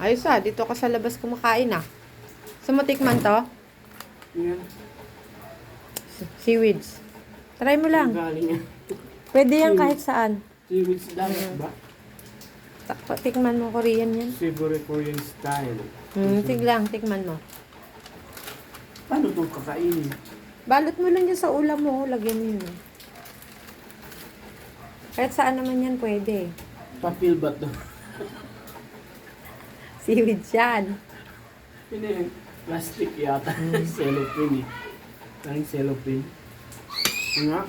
Ayos ah. Dito ka sa labas kumakain ah. Sumutikman to? Yan. Seaweeds. Try mo lang. Galing yan. Pwede yan kahit saan. Seaweeds dapat ba? Tikman mo, Korean yan. Savory Korean style. Sige lang, tikman mo. Paano itong kakainin? Balot mo lang yan sa ulam mo. Lagyan mo yun. Kahit saan naman yan pwede. Papil ba ito? Seaweeds yan. Yun eh, plastic yata. Cellophane eh. Parang cellophane. Nga.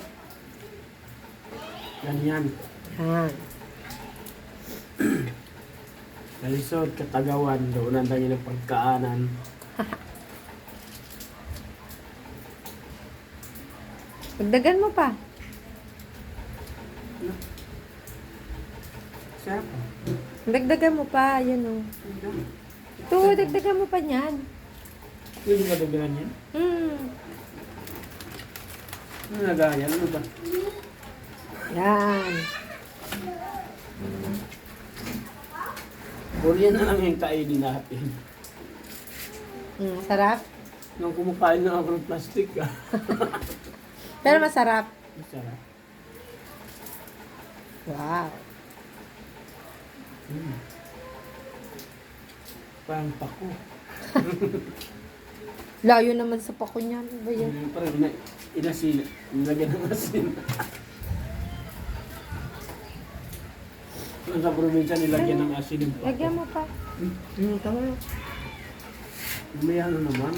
Ganyan. Yan. Kalisod, katagawan. Doon ang tayo ng pagkaanan. Pagdagan mo pa. Sarap. Dagdagan mo pa. Yan o. Ito, dagdagan mo pa niyan. Pwede ba dagdagan yan? Ano nagayan? Ano ba? Yan. Korean na lang yung kainin natin. Sarap. Nung kumakain na ako ng plastic ah. Pero masarap. Masarap. Wow. Parang pako. Layo naman sa pako niyan. Ano ba yan? Parang inasin. Nilagyan ng asin. Sa probinsya nilagyan ng asin yung pako. Lagyan mo pa. Tama. May ano naman.